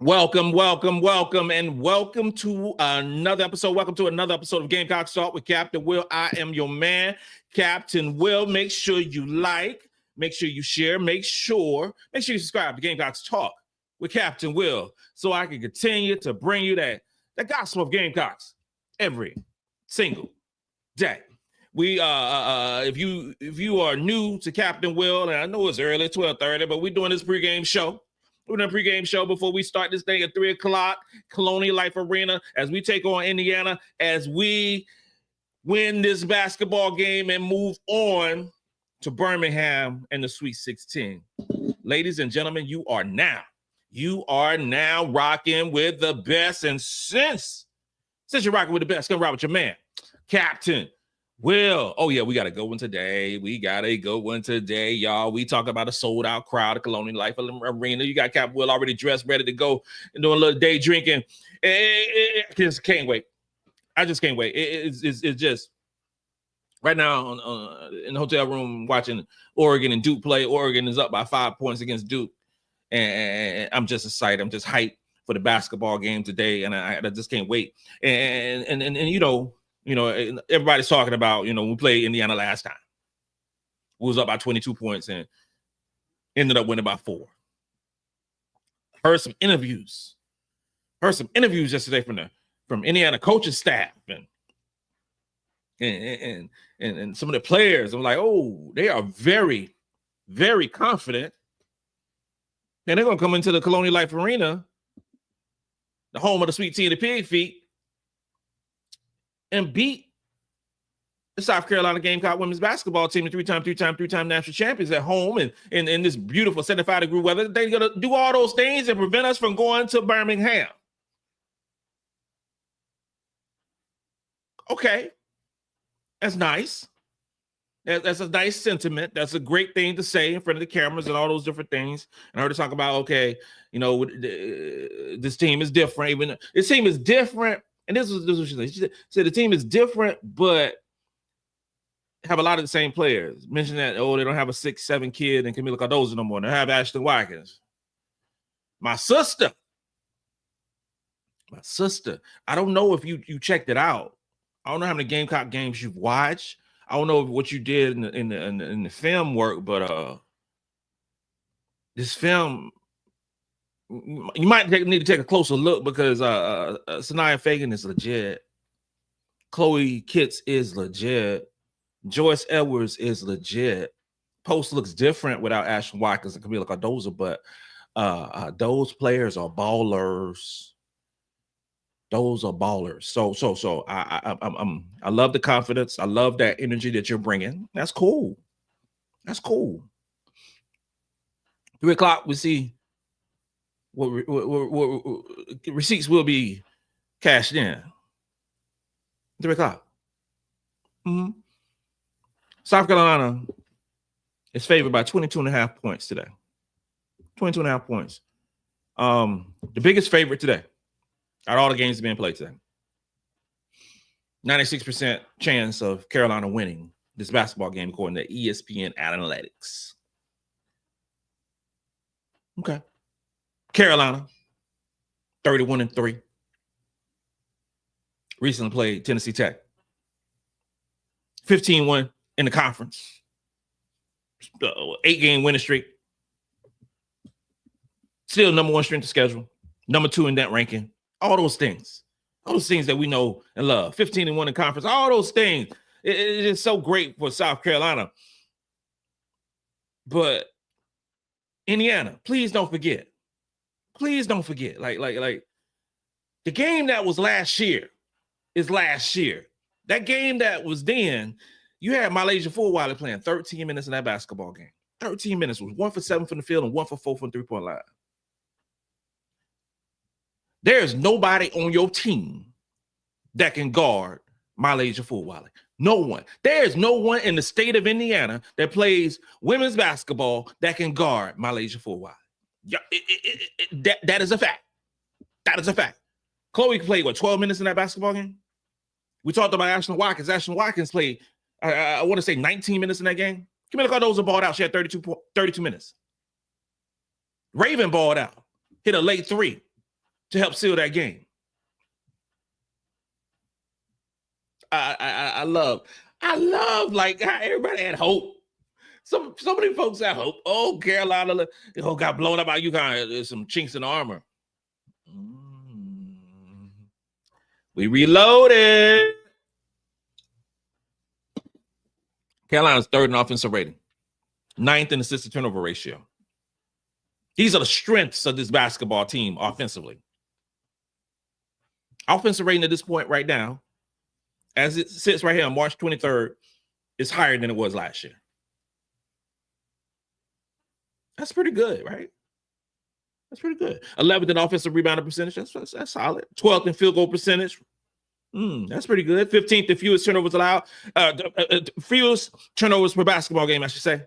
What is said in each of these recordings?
Welcome to another episode. Welcome to another episode of Gamecocks Talk with Captain Will. I am your man, Captain Will. Make sure you like, make sure you share, make sure you subscribe to Gamecocks Talk with Captain Will, so I can continue to bring you that gospel of Gamecocks every single day. We if you are new to Captain Will, and I know it's early, 12:30, but we're doing this pregame show. We're doing a pregame show before we start this thing at 3 o'clock, Colonial Life Arena, as we take on Indiana, as we win this basketball game and move on to Birmingham and the Sweet 16. Ladies and gentlemen, you are now rocking with the best. And since you're rocking with the best, gonna rock with your man, Captain Will. Oh, yeah, we got a good one today. Y'all. We talk about a sold-out crowd at Colonial Life Arena. You got Captain Will already dressed, ready to go and doing a little day drinking. I just can't wait. It's just right now in the hotel room watching Oregon and Duke play. Oregon is up by 5 points against Duke. And I'm just excited. I'm just hyped for the basketball game today. And I just can't wait. And you know, everybody's talking about, we played Indiana last time. We was up by 22 points and ended up winning by 4. Heard some interviews yesterday from Indiana coaching staff and some of the players. I'm like, oh, they are very, very confident. And they're gonna come into the Colonial Life Arena, the home of the sweet tea and the pig feet, and beat the South Carolina Gamecock women's basketball team, the three-time national champions at home and in this beautiful 75-degree weather. They're going to do all those things and prevent us from going to Birmingham. Okay. That's nice. That's a nice sentiment. That's a great thing to say in front of the cameras and all those different things. And I heard to talk about, okay, this team is different. Even this team is different. And this was what she said. She said the team is different, but have a lot of the same players. Mentioned that, they don't have a 6'7" kid and Camila Cardozo no more. They have Ashlyn Watkins. My sister. I don't know if you checked it out. I don't know how many Gamecock games you've watched. I don't know what you did in the film work, but this film, you might need to take a closer look because Sania Feagin is legit. Chloe Kitts is legit. Joyce Edwards is legit. Post looks different without Ashlyn Watkins and Camila Cardozo, but those players are ballers. Those are ballers. So I love the confidence. I love that energy that you're bringing. That's cool. 3 o'clock, we see what receipts will be cashed in. 3 o'clock. South Carolina is favored by 22.5 points today. 22.5 points. The biggest favorite today out of all the games being played today. 96% chance of Carolina winning this basketball game according to ESPN Analytics. Okay. Carolina, 31-3. Recently played Tennessee Tech. 15-1 in the conference. 8-game winning streak. Still number 1 strength of schedule. Number 2 in that ranking. All those things. All those things that we know and love. 15-1 in conference. All those things. It is so great for South Carolina. But Indiana, please don't forget. Please don't forget. Like the game that was last year is last year. That game that was then, you had MiLaysia Fulwiley playing 13 minutes in that basketball game. 13 minutes was 1 for 7 from the field and 1 for 4 from the 3-point line. There's nobody on your team that can guard MiLaysia Fulwiley. No one. There's no one in the state of Indiana that plays women's basketball that can guard MiLaysia Fulwiley. Yeah, that is a fact. That is a fact. Chloe played, 12 minutes in that basketball game? We talked about Ashlyn Watkins. Ashlyn Watkins played, I want to say 19 minutes in that game. Camila Cardozo balled out. She had 32 minutes. Raven balled out. Hit a late 3. to help seal that game. I love like how everybody had hope. So many folks had hope. Oh, Carolina, got blown up by UConn. There's some chinks in the armor. We reloaded. Carolina's third in offensive rating, 9th in assist to turnover ratio. These are the strengths of this basketball team offensively. Offensive rating at this point right now, as it sits right here on March 23rd, is higher than it was last year. That's pretty good, right? That's pretty good. 11th in offensive rebounding percentage. That's solid. 12th in field goal percentage. That's pretty good. 15th in fewest turnovers allowed. Fewest turnovers per basketball game, I should say.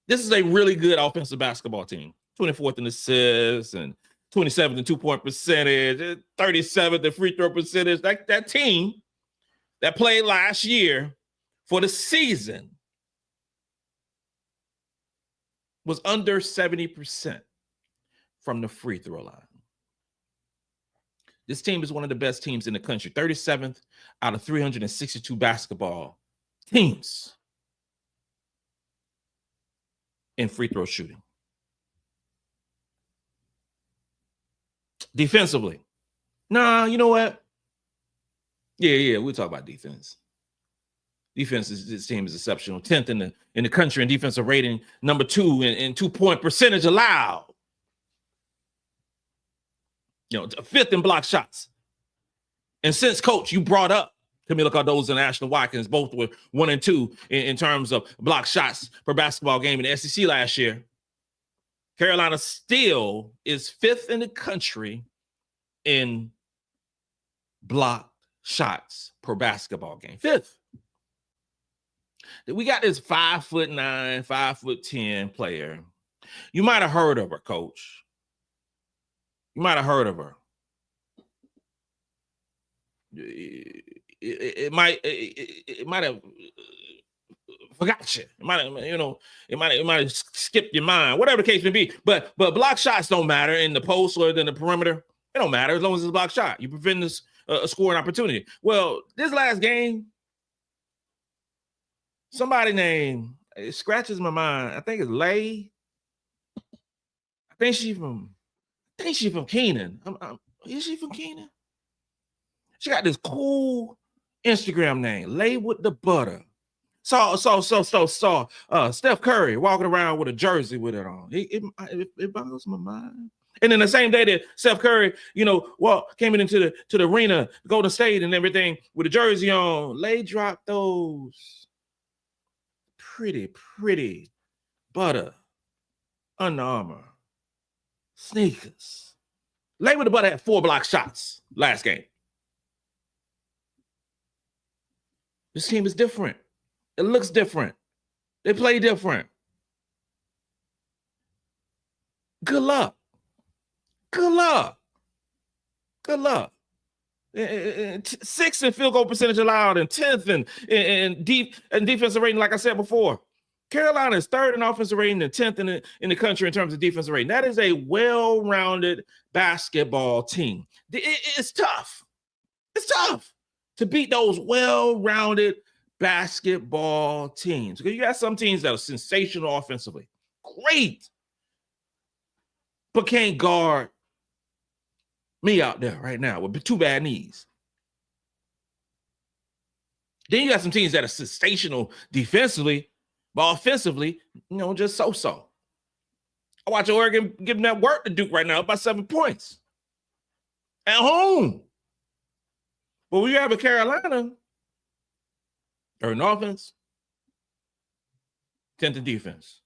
This is a really good offensive basketball team. 24th in assists and 27th in two-point percentage, 37th in free throw percentage. That team that played last year for the season was under 70% from the free throw line. This team is one of the best teams in the country, 37th out of 362 basketball teams in free throw shooting. Defensively, you know what? Yeah, we'll talk about defense. This team is exceptional. 10th in the country in defensive rating, number 2 in 2-point percentage allowed. 5th in block shots. And since coach, you brought up Kamilla Cardozo and Ashlyn Watkins, both were 1 and 2 in terms of block shots per basketball game in the SEC last year. Carolina still is 5th in the country in block shots per basketball game. 5th. We got this 5'9", 5'10" player. You might have heard of her, coach. You might have heard of her. It might have forgot you. It might have skipped your mind. Whatever the case may be. But block shots don't matter in the post or in the perimeter. It don't matter as long as it's a block shot. You prevent this a scoring opportunity. Well, this last game, somebody named, it scratches my mind. I think it's Lay. I think she's from Keenan. Is she from Keenan? She got this cool Instagram name, Lay with the Butter. Saw Steph Curry walking around with a jersey with it on. It boggles my mind. And then the same day that Steph Curry, came into the arena, Golden State and everything with a jersey on, Lay dropped those pretty butter Under Armour sneakers. Lay with the Butter had 4 block shots last game. This team is different. It looks different. They play different. Good luck. 6th in field goal percentage allowed and 10th in defensive rating, like I said before. Carolina is 3rd in offensive rating and 10th in the country in terms of defensive rating. That is a well-rounded basketball team. It's tough. It's tough to beat those well-rounded basketball teams. Because you got some teams that are sensational offensively. Great. But can't guard me out there right now with 2 bad knees. Then you got some teams that are sensational defensively, but offensively, just so-so. I watch Oregon giving that work to Duke right now by 7 points. At home. But when you have a Carolina, 3rd in offense, 10th in defense.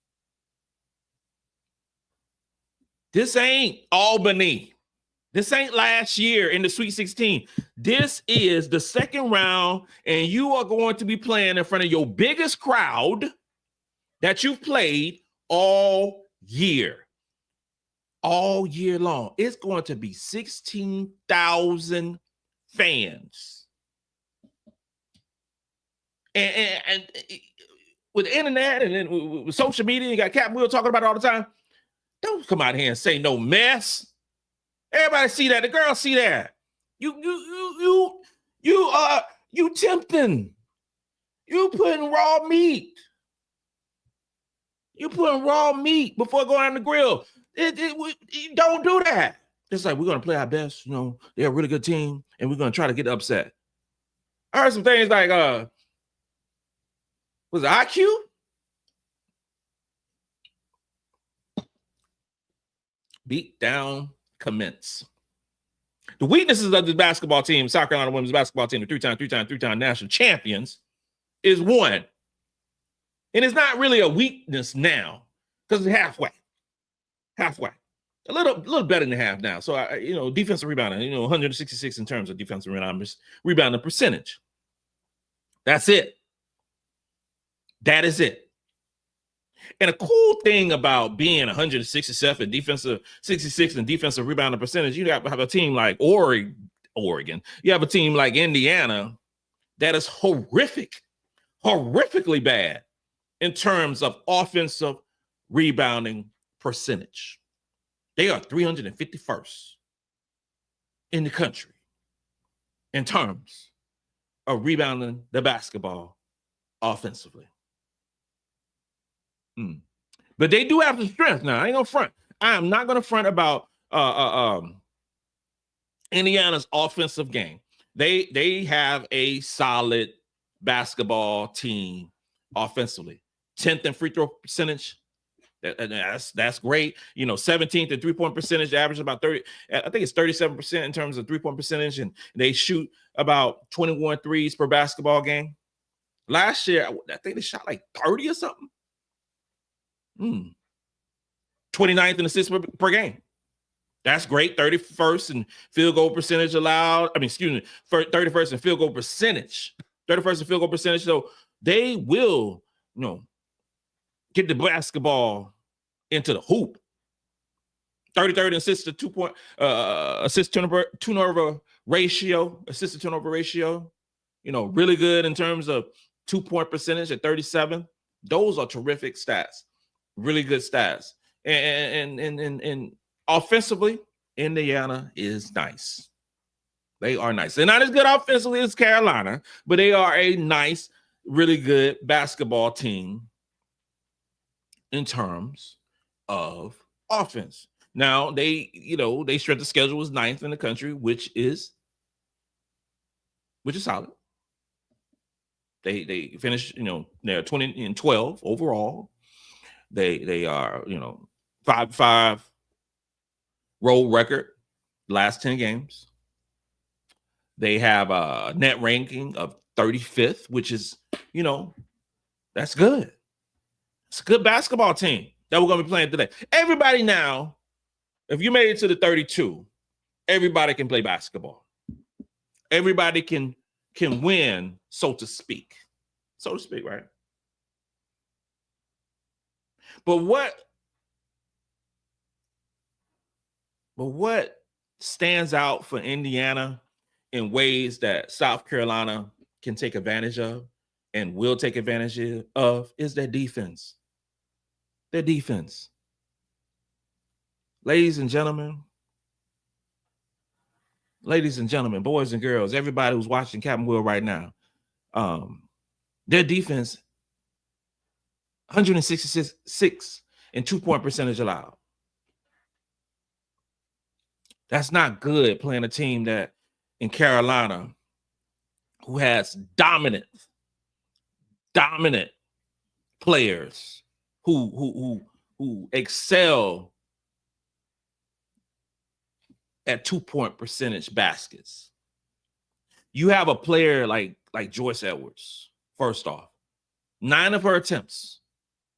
This ain't Albany. This ain't last year in the Sweet 16. This is the 2nd round, and you are going to be playing in front of your biggest crowd that you've played all year. All year long. It's going to be 16,000 fans. And with the internet and then with social media, you got Cap Will talking about it all the time. Don't come out here and say no mess. Everybody see that. The girls see that. You tempting. You putting raw meat. You putting raw meat before going on the grill. You don't do that. It's like, we're going to play our best. You know, they're a really good team, and we're going to try to get upset. I heard some things like, was it IQ? Beat down, commence. The weaknesses of this basketball team, South Carolina women's basketball team, the three-time national champions, is one. And it's not really a weakness now because it's halfway. A little better than half now. So, defensive rebounding, 166 in terms of defensive rebounding percentage. That's it. That is it. And a cool thing about being 167 defensive, 66 in defensive rebounding percentage, you have a team like Oregon. You have a team like Indiana that is horrifically bad in terms of offensive rebounding percentage. They are 351st in the country in terms of rebounding the basketball offensively. But they do have the strength now. I ain't gonna front. I am not gonna front about Indiana's offensive game. They have a solid basketball team offensively. 10th in free throw percentage. That's great. 17th in three-point percentage, average about 30. I think it's 37% in terms of three-point percentage, and they shoot about 21 threes per basketball game. Last year, I think they shot like 30 or something. 29th in assists per game. That's great. 31st in field goal percentage allowed. 31st in field goal percentage. 31st in field goal percentage. So they will, get the basketball into the hoop. 33rd in assist to 2-point assist turnover ratio. Assist to turnover ratio. Really good in terms of 2-point percentage at 37. Those are terrific stats. Really good stats. And offensively, Indiana is nice. They are nice. They're not as good offensively as Carolina, but they are a nice, really good basketball team in terms of offense. Now, they strength of schedule was 9th in the country, which is solid. They finished, they're 20-12 overall. They are, 5-5 road record last 10 games. They have a net ranking of 35th, which is, that's good. It's a good basketball team that we're going to be playing today. Everybody now, if you made it to the 32, everybody can play basketball. Everybody can win, so to speak. So to speak, right? But what stands out for Indiana in ways that South Carolina can take advantage of and will take advantage of is their defense. Their defense. Ladies and gentlemen, boys and girls, everybody who's watching Captain Will right now, their defense, 166 in 2-point percentage allowed. That's not good playing a team that in Carolina who has dominant players who excel at 2-point percentage baskets. You have a player like Joyce Edwards, first off. 9 of her attempts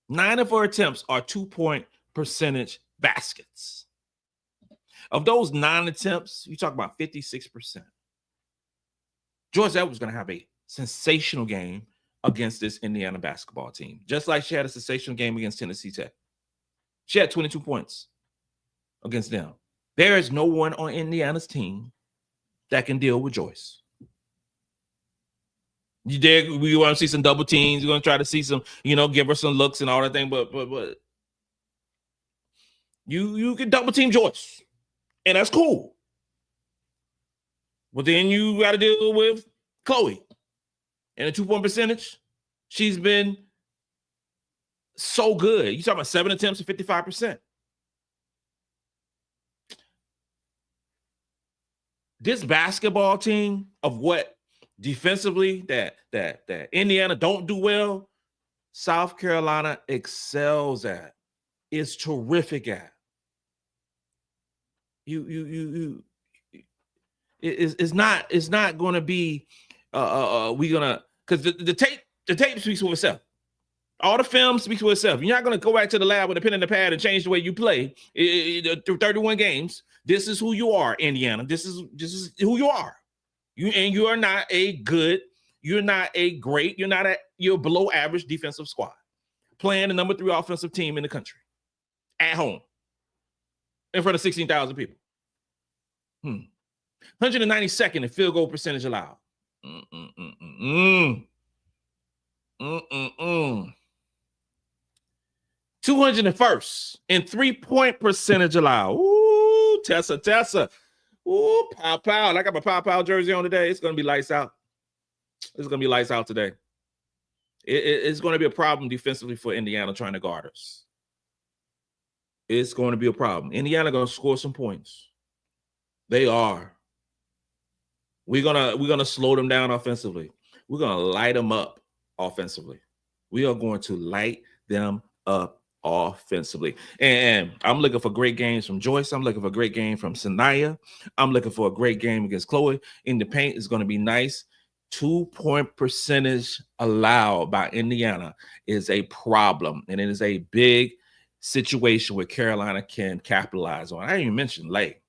are 2-point percentage baskets. Of those 9 attempts, you talk about 56%. Joyce Edwards is going to have a sensational game against this Indiana basketball team, just like she had a sensational game against Tennessee Tech. She had 22 points against them. There is no one on Indiana's team that can deal with Joyce. We want to see some double teams. We're going to try to see some, give her some looks and all that thing. But You can double team Joyce, and that's cool. But then you got to deal with Chloe. And the 2-point percentage, she's been so good. You talking about 7 attempts at 55%. This basketball team of what defensively that Indiana don't do well, South Carolina excels at. Is terrific at. It's not going to be we gonna, because the tape speaks for itself. All the film speaks for itself. You're not going to go back to the lab with a pen and a pad and change the way you play through 31 games. This is who you are, Indiana. This is who you are. You are not a good. You're not a great. You're below average defensive squad, playing the number 3 offensive team in the country at home in front of 16,000 people. 192nd in field goal percentage allowed. 201st in 3-point percentage allowed. Ooh, Tessa. Ooh, pow. I got my pow jersey on today. It's going to be lights out. It's going to be lights out today. It's going to be a problem defensively for Indiana trying to guard us. It's going to be a problem. Indiana going to score some points. They are. We're gonna slow them down offensively. We're gonna light them up offensively. We are going to light them up offensively. And I'm looking for great games from Joyce. I'm looking for a great game from Sania. I'm looking for a great game against Chloe. In the paint is going to be nice. 2-point percentage allowed by Indiana is a problem, and it is a big situation where Carolina can capitalize on. I didn't even mention Lay.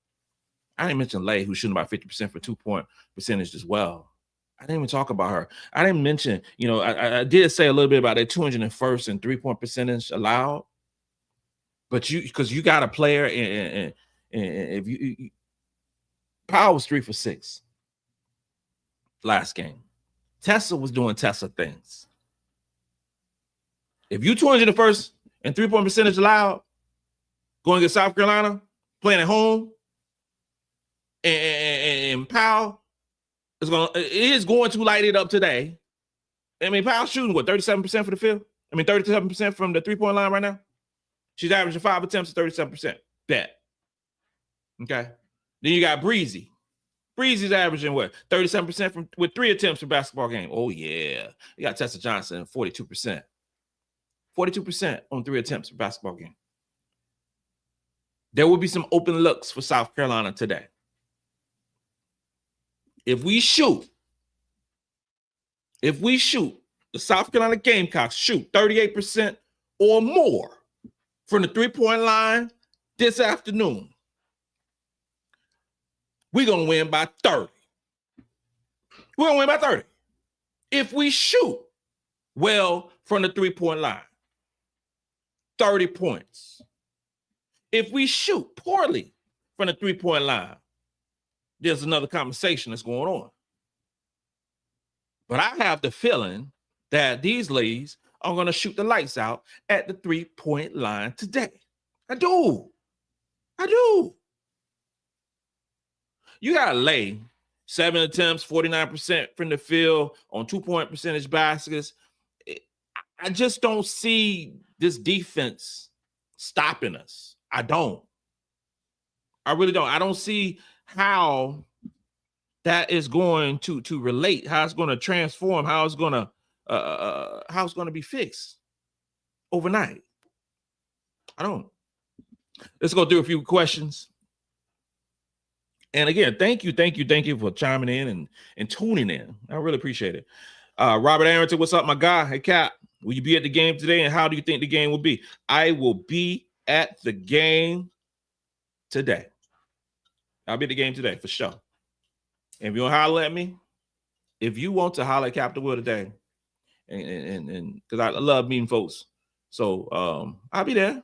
Who's shooting about 50% for 2-point percentage as well. I didn't even talk about her. I didn't mention, I did say a little bit about that 201st and 3-point percentage allowed. But because you got a player, and if you Powell was 3 for 6 last game. Tessa was doing Tessa things. If you 201st and 3-point percentage allowed, going against South Carolina, playing at home, and Powell is going to light it up today. I mean, Powell's shooting 37% for the field. 37% from the 3-point line right now. She's averaging 5 attempts at 37%. Bet. Okay. Then you got Breezy. Breezy's averaging 37% with 3 attempts per basketball game. Oh yeah. You got Tessa Johnson 42%. 42% on 3 attempts per basketball game. There will be some open looks for South Carolina today. If we shoot, the South Carolina Gamecocks shoot 38% or more from the 3-point line this afternoon, we're going to win by 30. We're going to win by 30. If we shoot well from the 3-point line, 30 points. If we shoot poorly from the 3-point line, there's another conversation that's going on. But I have the feeling that these ladies are going to shoot the lights out at the 3-point line today. I do. You got to lay 7 attempts, 49% from the field on 2-point percentage baskets. I just don't see this defense stopping us. I really don't. I don't see how that is going to relate, how it's going to transform, how it's going to be fixed overnight. I don't. Let's go through a few questions. And again, thank you for chiming in and tuning in. I really appreciate it. Robert Arrington, what's up, my guy? Hey, Cap, will you be at the game today? And how do you think the game will be? I will be at the game today. I'll be at the game today for sure. And if you want to holler at me, if you want to holler at Captain Will today, and because I love meeting folks, so I'll be there.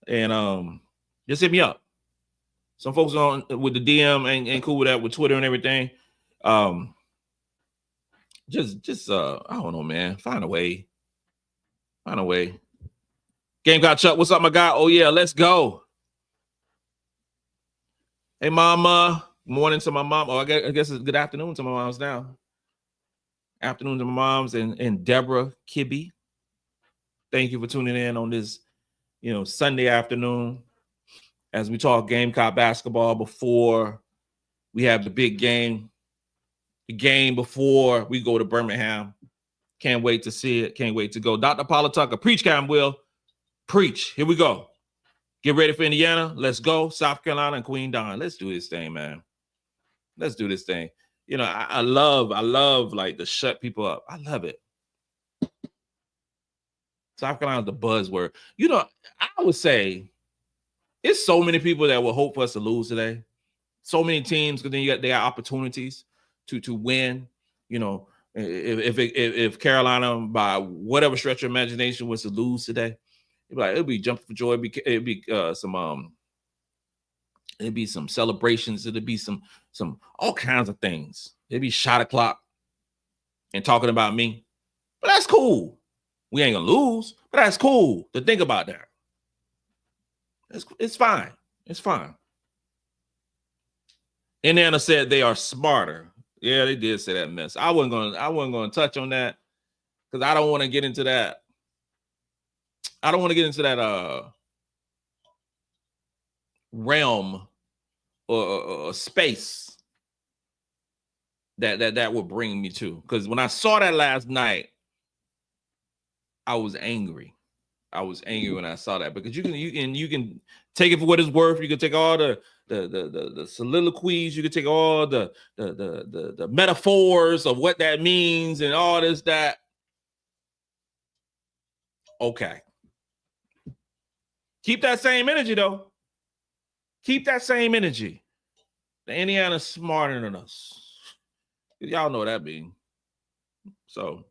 And just hit me up. Some folks on with the DM ain't cool with that, with Twitter and everything. Just I don't know, man. Find a way. Gamecock Chuck, what's up, my guy? Oh, yeah, let's go. Hey, mama. Morning to my mom. Oh, I guess it's good afternoon to my moms now. Afternoon to my moms and Deborah Kibbe. Thank you for tuning in on this, Sunday afternoon as we talk Gamecock basketball before we have the big game, the game before we go to Birmingham. Can't wait to see it. Can't wait to go. Dr. Paula Tucker, preach, Cam Will. Preach. Here we go. Get ready for Indiana. Let's go. South Carolina and Queen Dawn. Let's do this thing, man. Let's do this thing. I love like to shut people up. I love it. South Carolina's the buzzword. I would say it's so many people that will hope for us to lose today. So many teams, because then they got opportunities to win. If Carolina by whatever stretch of imagination was to lose today, it'd be jumping for joy. It'd be some celebrations. It'd be some all kinds of things. It'd be shot o'clock and talking about me. But that's cool. We ain't gonna lose, but that's cool to think about that. It's fine. It's fine. Indiana said they are smarter. Yeah, they did say that mess. I wasn't gonna touch on that because I don't want to get into that. I don't want to get into that realm or space that would bring me to. Because when I saw that last night, I was angry. I was angry when I saw that, because you can take it for what it's worth. You can take all the soliloquies. You can take all the metaphors of what that means and all this, that. Okay. Keep that same energy, though. Keep that same energy. The Indiana's smarter than us. Y'all know what that means. So,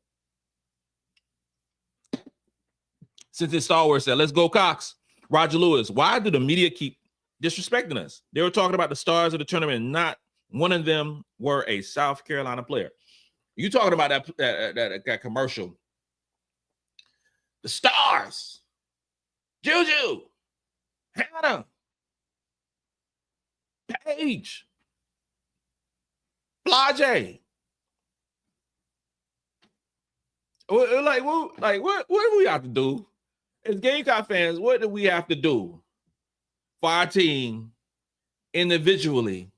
since it's Star Wars said, let's go, Cox. Roger Lewis, why do the media keep disrespecting us? They were talking about the stars of the tournament, and not one of them were a South Carolina player. You talking about that commercial? The stars, Juju, Hannah, Paige, Blage. What do we have to do as Gamecock fans? What do we have to do for our team individually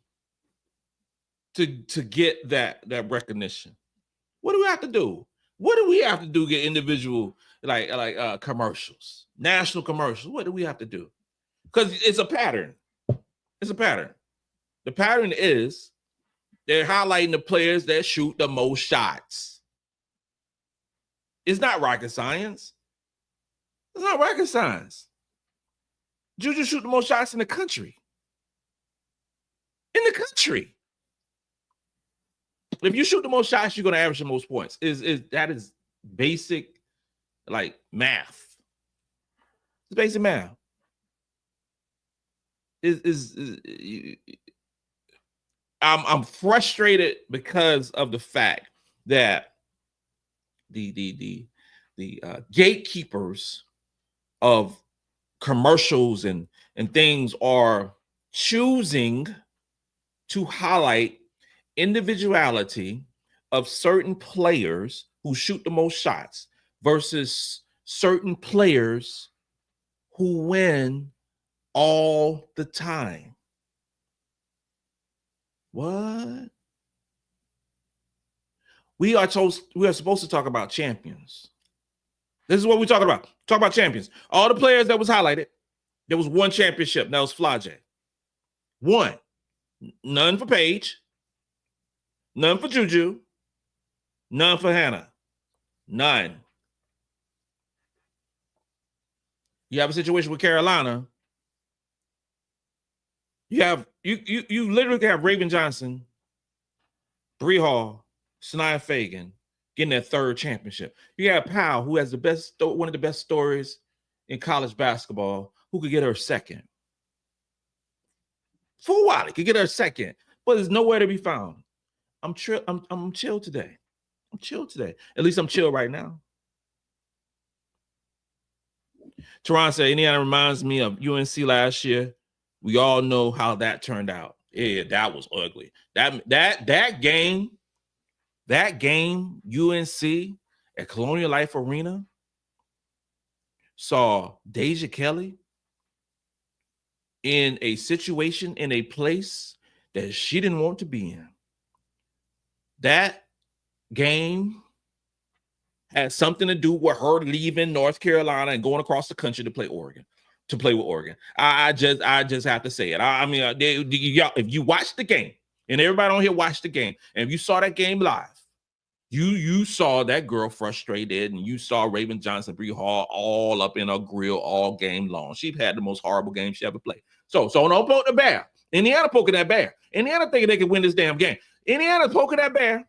to get that recognition? What do we have to do? What do we have to do to get individual like commercials, national commercials? What do we have to do? Because it's a pattern. It's a pattern. The pattern is they're highlighting the players that shoot the most shots. It's not rocket science. It's not rocket science. Juju shoot the most shots in the country. In the country. If you shoot the most shots, you're going to average the most points. That is basic, like, math. It's basic math. I'm frustrated because of the fact that the gatekeepers of commercials and things are choosing to highlight individuality of certain players who shoot the most shots versus certain players who win all the time. What? We are supposed to talk about champions. This is what we're talking about. Talk about champions. All the players that was highlighted, there was one championship. That was Flage. One. None for Paige. None for Juju. None for Hannah. None. You have a situation with Carolina. You literally have Raven Johnson, Bree Hall, Sania Feagin getting their third championship. You have Powell, who has one of the best stories in college basketball, who could get her second. Fulwiley could get her second, but there's nowhere to be found. I'm chill today. I'm chill today. At least I'm chill right now. Teron said, Indiana reminds me of UNC last year. We all know how that turned out. Yeah, that was ugly. That game, UNC at Colonial Life Arena saw Deja Kelly in a situation, in a place that she didn't want to be in. That game had something to do with her leaving North Carolina and going across the country to play with Oregon. I just have to say it. I mean, if you watch the game, and everybody on here watched the game, and if you saw that game live, you saw that girl frustrated, and you saw Raven Johnson, Bree Hall, all up in her grill all game long. She had the most horrible game she ever played. So don't poke the bear. Indiana poking that bear. Indiana thinking they can win this damn game. Indiana poking that bear.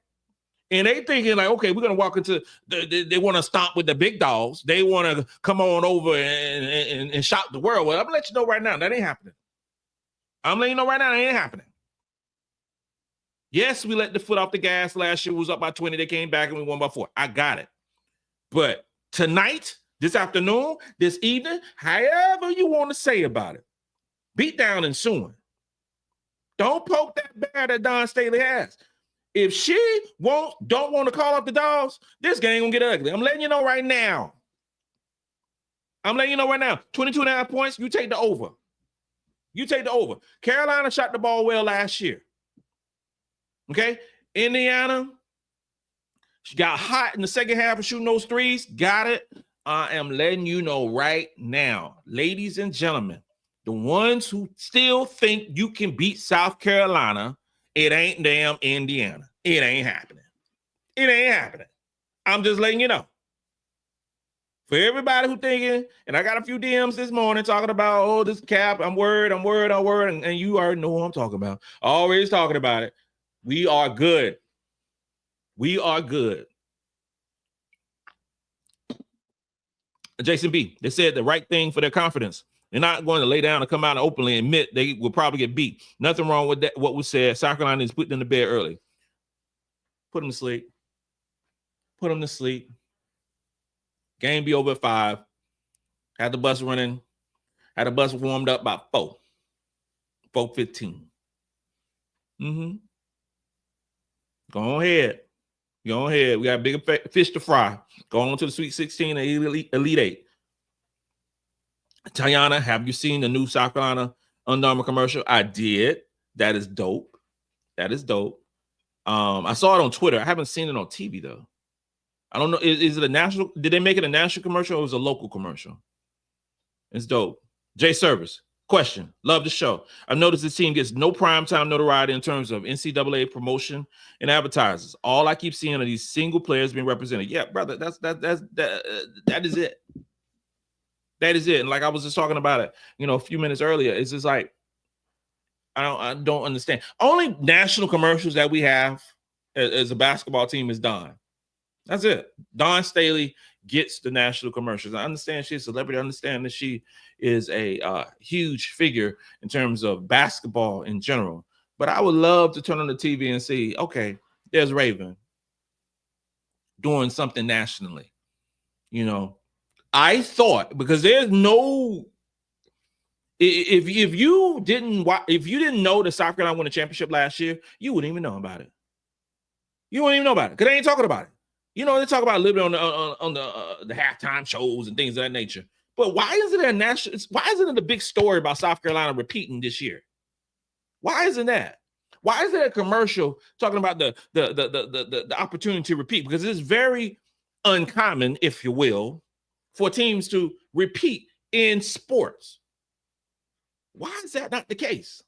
And they thinking like, okay, we're going to walk into, they want to stomp with the big dogs. They want to come on over and shock the world. Well, I'm going to let you know right now, that ain't happening. I'm letting you know right now, that ain't happening. Yes, we let the foot off the gas last year. We was up by 20. They came back and we won by 4. I got it. But tonight, this afternoon, this evening, however you want to say about it, beat down ensuing. Don't poke that bear that Dawn Staley has. If she don't want to call up the dogs, this game gonna get ugly. I'm letting you know right now. 22.5 points, you take the over. Carolina shot the ball well last year. Okay? Indiana, she got hot in the second half of shooting those threes. Got it. I am letting you know right now, ladies and gentlemen, the ones who still think you can beat South Carolina, it ain't damn Indiana. It ain't happening. I'm just letting you know. For everybody who thinking, and I got a few DMs this morning talking about, oh, this cap, I'm worried, and you already know what I'm talking about. Always talking about it. We are good. Jason B, they said the right thing for their confidence. They're not going to lay down and come out and openly admit they will probably get beat. Nothing wrong with that. What was said, South Carolina is putting them to bed early. Put them to sleep. Game be over at 5. Had the bus running. Had the bus warmed up by 4:15. Go ahead. We got bigger fish to fry. Go on to the Sweet 16 and Elite 8. Tayana, have you seen the new South Carolina Under Armour commercial? I did. That is dope. I saw it on Twitter. I haven't seen it on TV though. I don't know. Is it a national? Did they make it a national commercial or was it a local commercial? It's dope. Jay Service. Question. Love the show. I've noticed this team gets no primetime notoriety in terms of NCAA promotion and advertisers. All I keep seeing are these single players being represented. Yeah, brother, that is it. That is it. And like I was just talking about it, a few minutes earlier, it's just like, I don't understand. Only national commercials that we have as a basketball team is Dawn. That's it. Dawn Staley gets the national commercials. I understand she's a celebrity. I understand that she is a huge figure in terms of basketball in general. But I would love to turn on the TV and see, okay, there's Raven doing something nationally. I thought, because there's no, if you didn't know the South Carolina won the championship last year, you wouldn't even know about it. Because they ain't talking about it. They talk about a little bit on the halftime shows and things of that nature. But why isn't it a big story about South Carolina repeating this year? Why isn't that? Why is there a commercial talking about the opportunity to repeat? Because it's very uncommon, if you will, for teams to repeat in sports. Why is that not the case?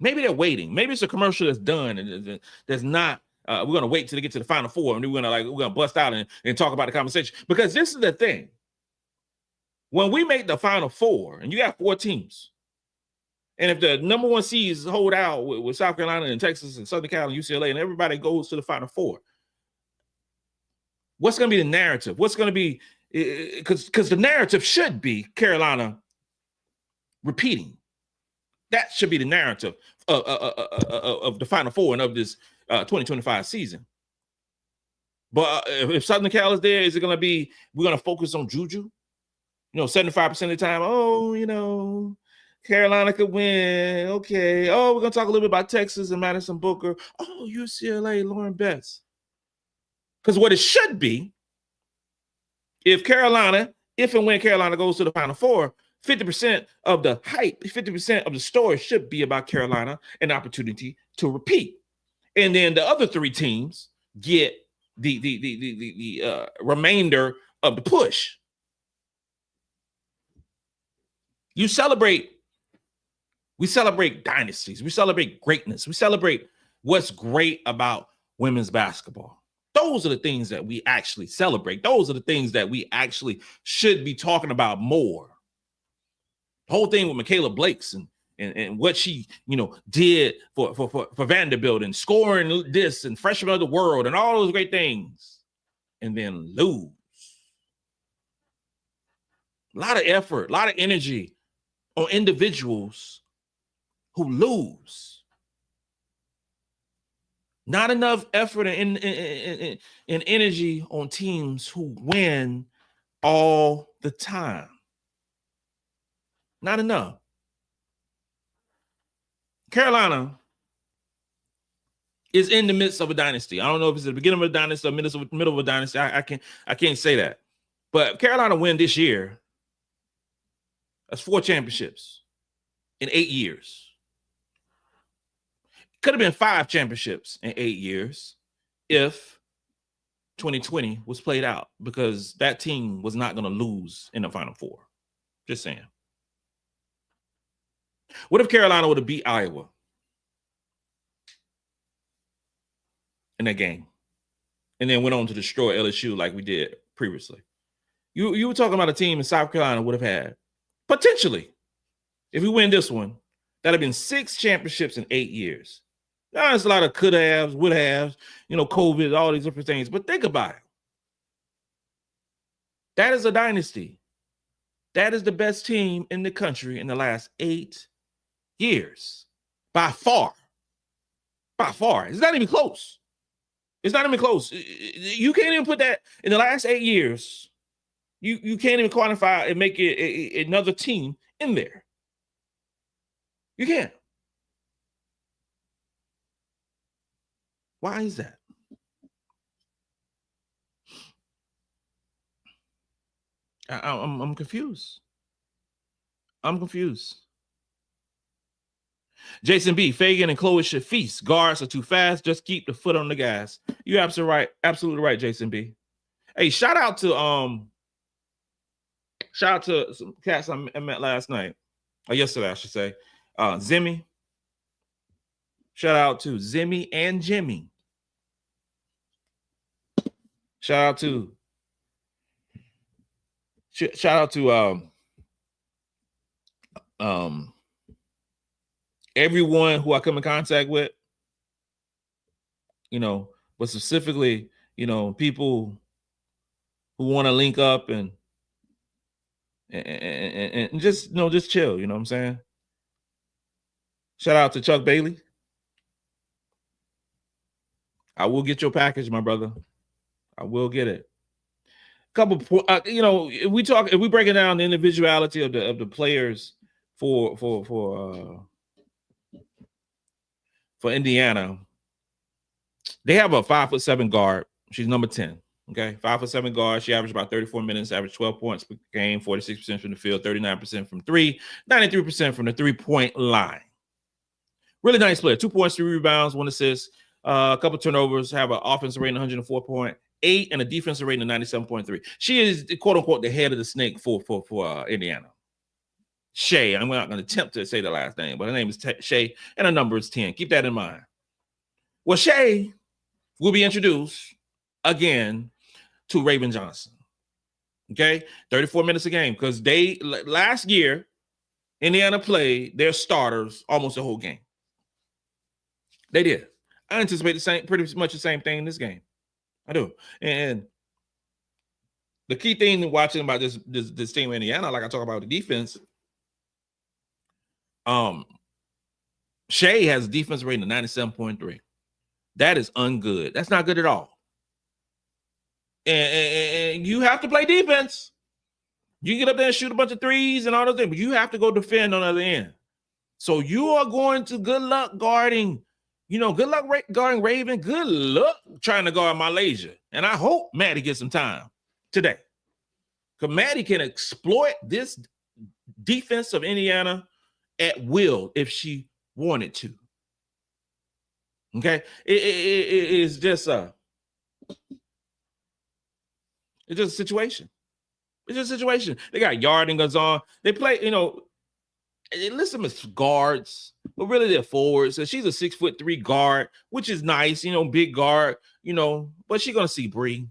Maybe they're waiting. Maybe it's a commercial that's done and that's not. We're gonna wait till they get to the Final Four and we're gonna bust out and talk about the conversation, because this is the thing. When we make the Final Four and you got 4 teams, and if the number 1 seeds hold out with South Carolina and Texas and Southern Cal and UCLA and everybody goes to the Final Four, what's going to be the narrative? What's going to be, because the narrative should be Carolina repeating. That should be the narrative of the Final Four and of this 2025 season. But if Southern Cal is there, is it going to be, we're going to focus on Juju? 75% of the time, Carolina could win. Okay. Oh, we're going to talk a little bit about Texas and Madison Booker. Oh, UCLA, Lauren Betts. Because what it should be, if and when Carolina goes to the Final Four, 50% of the hype, 50% of the story should be about Carolina, an opportunity to repeat. And then the other three teams get the remainder of the push. We celebrate dynasties. We celebrate greatness. We celebrate what's great about women's basketball. Those are the things that we actually celebrate. Those are the things that we actually should be talking about more. The whole thing with Michaela Blakes and what she, did for Vanderbilt and scoring this and freshman of the world and all those great things, and then lose. A lot of effort, a lot of energy on individuals who lose. Not enough effort and energy on teams who win all the time. Not enough. Carolina is in the midst of a dynasty. I don't know if it's the beginning of a dynasty or middle of a dynasty. I can't say that. But Carolina win this year. That's 4 championships in 8 years. Could have been 5 championships in 8 years if 2020 was played out, because that team was not going to lose in the Final Four. Just saying. What if Carolina would have beat Iowa in that game and then went on to destroy LSU like we did previously? You were talking about a team in South Carolina would have had, potentially, if we win this one, that'd have been 6 championships in 8 years. Now, there's a lot of could haves, would haves, COVID, all these different things. But think about it. That is a dynasty. That is the best team in the country in the last 8 years. By far. By far. It's not even close. It's not even close. You can't even put that in the last 8 years. You can't even quantify and make it another team in there. You can't. Why is that? I'm confused. I'm confused. Jason B. Feagin and Chloe should feast. Guards are too fast. Just keep the foot on the gas. You're absolutely right, Jason B. Hey, shout out to some cats I met last night. Or yesterday, I should say. Zimmy. Shout out to Zimmy and Jimmy. Shout out to everyone who I come in contact with, but specifically, people who want to link up and just, just chill, you know what I'm saying? Shout out to Chuck Bailey. I will get your package, my brother. I will get it. If we breaking down the individuality of the players for Indiana, they have a 5'7" guard. She's number 10. Okay, 5'7" guard. She averaged about 34 minutes, averaged 12 points per game, 46% from the field, 39% from 3, 93% from the 3-point line. Really nice player. 2 points, 3 rebounds, 1 assist, a couple turnovers, have an offensive rating of 104.8 and a defensive rating of 97.3. She is, quote unquote, the head of the snake for Indiana. Shay. I'm not going to attempt to say the last name, but her name is Shay, and her number is 10. Keep that in mind. Well, Shay will be introduced again to Raven Johnson. Okay, 34 minutes a game, because last year Indiana played their starters almost the whole game. They did. I anticipate pretty much the same thing in this game. I do. And the key thing watching about this team in Indiana, like I talk about the defense, Shay has a defense rating of 97.3. That is ungood. That's not good at all. And you have to play defense. You get up there and shoot a bunch of threes and all those things, but you have to go defend on the other end. So you are going to good luck guarding, good luck guarding Raven. Good luck trying to guard MiLaysia. And I hope Maddy gets some time today. Because Maddy can exploit this defense of Indiana at will if she wanted to. Okay? It's just a situation. It's just a situation. They got Yardingers on. They play, they list them as guards, but really they're forwards. So she's a 6'3" guard, which is nice, big guard, but she's gonna see Bree.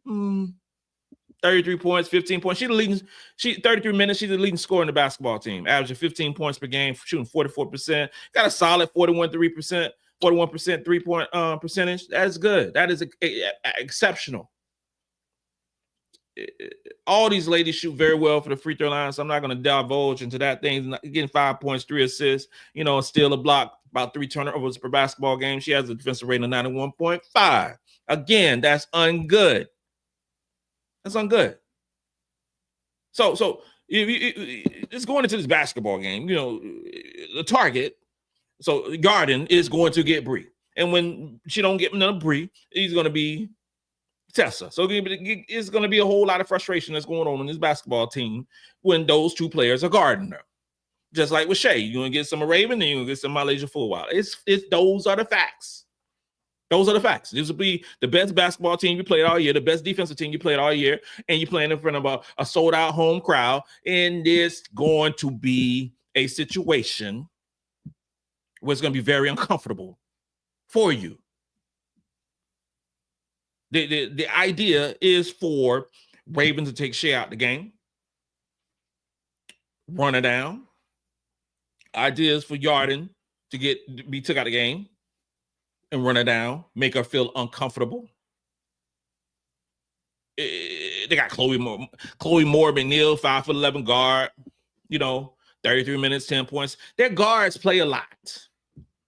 33 points, 15 points. 33 minutes. She's the leading scorer in the basketball team, averaging 15 points per game, shooting 44%. Got a solid 41% 3-point percentage. That's good. That is exceptional. All these ladies shoot very well for the free throw line, so I'm not going to divulge into that thing. Getting 5 points, 3 assists, steal a block, about 3 turnovers per basketball game. She has a defensive rating of 91.5. Again, that's ungood. That's ungood. So if it's going into this basketball game, the target, so Garden is going to get Bree. And when she don't get another Bree, he's going to be Tessa. So it's going to be a whole lot of frustration that's going on in this basketball team when those two players are guarding her. Just like with Shay, you're going to get some of Raven and you're going to get some MiLaysia Fulwiley. Those are the facts. Those are the facts. This will be the best basketball team you played all year, the best defensive team you played all year, and you're playing in front of a sold-out home crowd, and it's going to be a situation where it's going to be very uncomfortable for you. The idea is for Raven to take Shea out the game, run her down. Idea is for Yarden to be took out the game and run her down, make her feel uncomfortable. They got Chloe Moore McNeil, 5'11" guard, 33 minutes, 10 points. Their guards play a lot.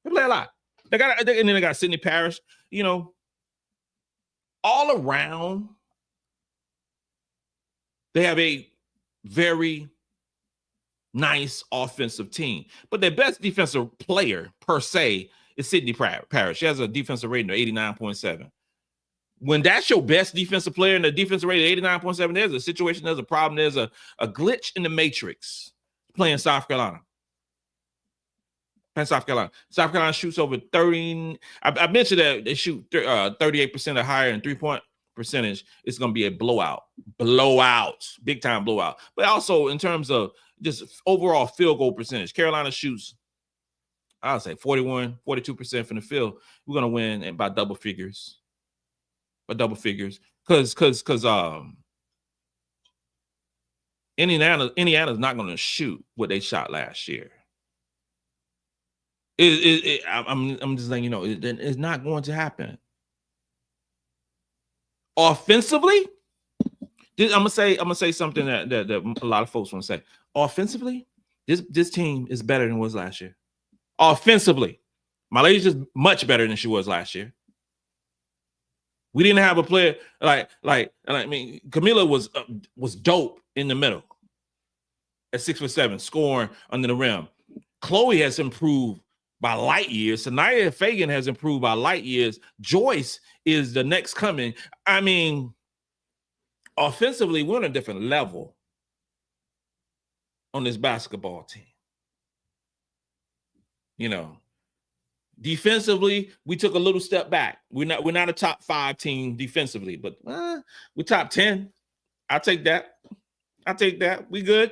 They play a lot. And then they got Sydney Parrish, all around. They have a very nice offensive team. But their best defensive player, per se, is Sydney Parrish. She has a defensive rating of 89.7. When that's your best defensive player and the defensive rating of 89.7, there's a situation, there's a problem, there's a glitch in the matrix playing South Carolina. South Carolina shoots over 30. I mentioned that they shoot 38% or higher in 3-point percentage. It's going to be a blowout, big time blowout. But also in terms of just overall field goal percentage, Carolina shoots, I would say 41, 42% from the field. We're going to win by double figures. Because Indiana's not going to shoot what they shot last year. I'm just letting you know, it's not going to happen. Offensively, I'm gonna say something that a lot of folks want to say. Offensively, this team is better than it was last year. Offensively, MiLaysia's much better than she was last year. We didn't have a player Camila was dope in the middle at 6'7", scoring under the rim. Chloe has improved by light years. Sania Feagin has improved by light years. Joyce is the next coming. Offensively, we're on a different level on this basketball team. Defensively, we took a little step back. We're not a top 5 team defensively, but we're top 10. I'll take that. We good.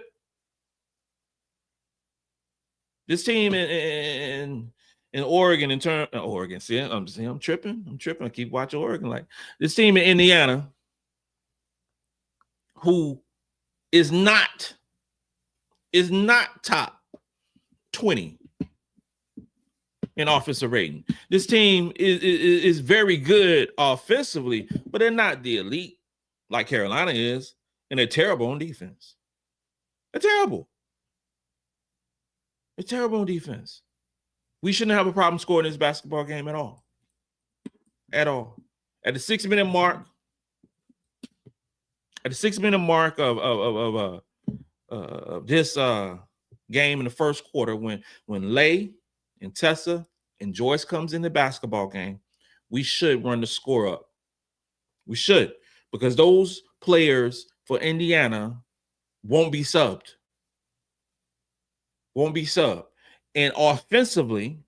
This team in Oregon, Oregon. See, I'm tripping. I keep watching Oregon. Like this team in Indiana, who is not top 20 in offensive rating. This team is very good offensively, but they're not the elite like Carolina is, and they're terrible on defense. They're terrible. It's terrible on defense. We shouldn't have a problem scoring this basketball game at all. At the 6-minute mark, At the 6-minute mark of this game in the first quarter, when Lay and Tessa and Joyce comes in the basketball game, we should run the score up. We should, because those players for Indiana won't be subbed. Won't be subbed. And offensively,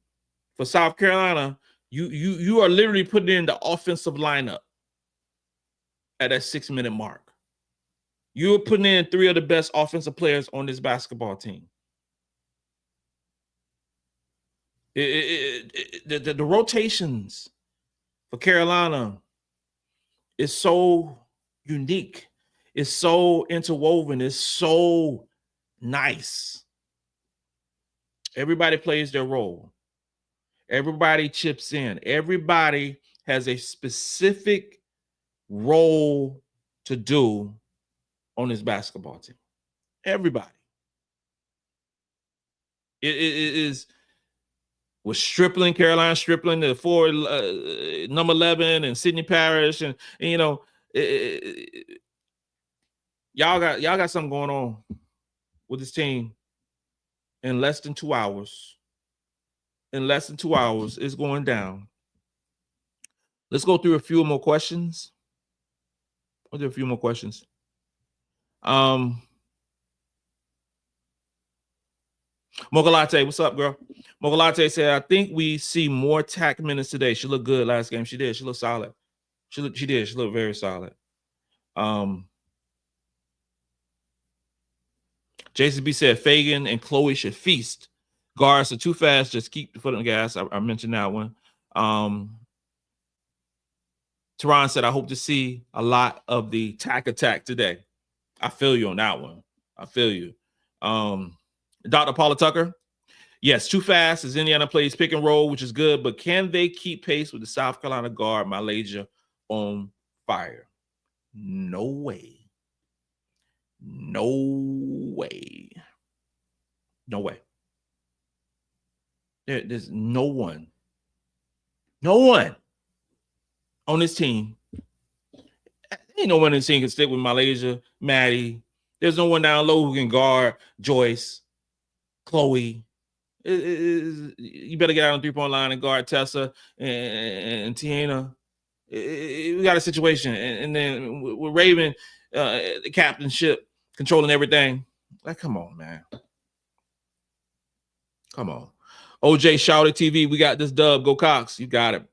for South Carolina, you are literally putting in the offensive lineup at that 6-minute mark. You're putting in 3 of the best offensive players on this basketball team. The rotations for Carolina is so unique. It's so interwoven. It's so nice. Everybody plays their role. Everybody chips in. Everybody has a specific role to do on this basketball team. Everybody. It is with Stripling, Caroline Stripling, the 4 number 11, and Sydney Parrish, and you know, y'all got something going on with this team. In less than 2 hours. In less than 2 hours, it's going down. Let's go through a few more questions. I'll do a few more questions. Mocha Latte, what's up, girl? Mocha Latte said, I think we see more Tac minutes today. She looked good last game. She did. She looked solid. She did. She looked very solid. JCB said Feagin and Chloe should feast. Guards are too fast. Just keep the foot on the gas. I mentioned that one. Teron said, I hope to see a lot of the Tac attack today. I feel you on that one. I feel you. Dr. Paula Tucker. Yes, too fast as Indiana plays pick and roll, which is good, but can they keep pace with the South Carolina guard, MiLaysia, on fire? No way. No way. No way. There's no one on this team. Ain't no one in this team can stick with MiLaysia, Maddy. There's no one down low who can guard Joyce, Chloe. You better get out on the 3-point line and guard Tessa and Tiana. We got a situation. And then with Raven, the captainship, controlling everything. Like, come on, man. Come on. OJ shouted TV, we got this dub. Go Cox. You got it.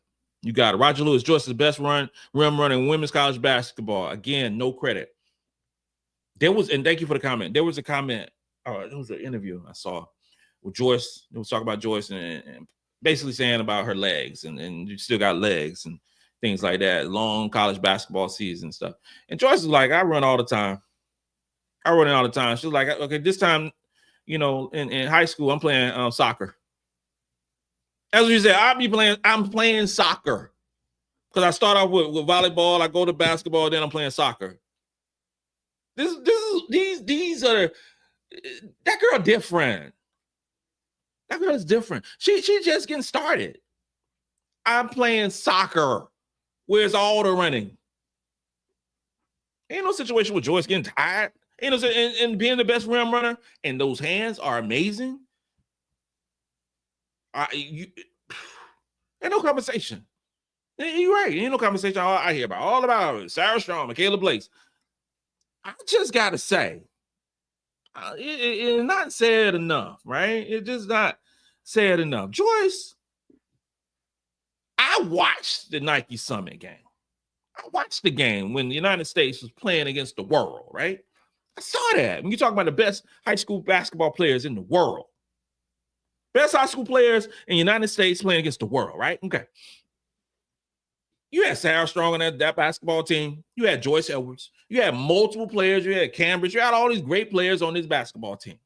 You got it. Roger Lewis, Joyce is the best rim runner in women's college basketball. Again, no credit. There was, and thank you for the comment. There was a comment, it was an interview I saw with Joyce. It was talking about Joyce and basically saying about her legs and you still got legs and things like that. Long college basketball season and stuff. And Joyce is like, I run all the time. I run it all the time. She's like, okay, this time, you know, in high school, I'm playing soccer. As you said, I'm playing soccer. Because I start off with volleyball, I go to basketball, then I'm playing soccer. These are, that girl different. That girl is different. She's just getting started. I'm playing soccer. Where's all the running? Ain't no situation with Joyce getting tired. Ain't no, and being the best rim runner, and those hands are amazing. Ain't no conversation. You're right. Ain't no conversation I hear about. All about it. Sarah Strong, Michaela Blaze. I just got to say, it's not said enough, right? It's just not said enough. Joyce, I watched the Nike Summit game. I watched the game when the United States was playing against the world, right? I saw that. When you talk about the best high school basketball players in the world, best high school players in the United States playing against the world, right? Okay. You had Sarah Strong on that basketball team. You had Joyce Edwards. You had multiple players. You had Cambridge. You had all these great players on this basketball team.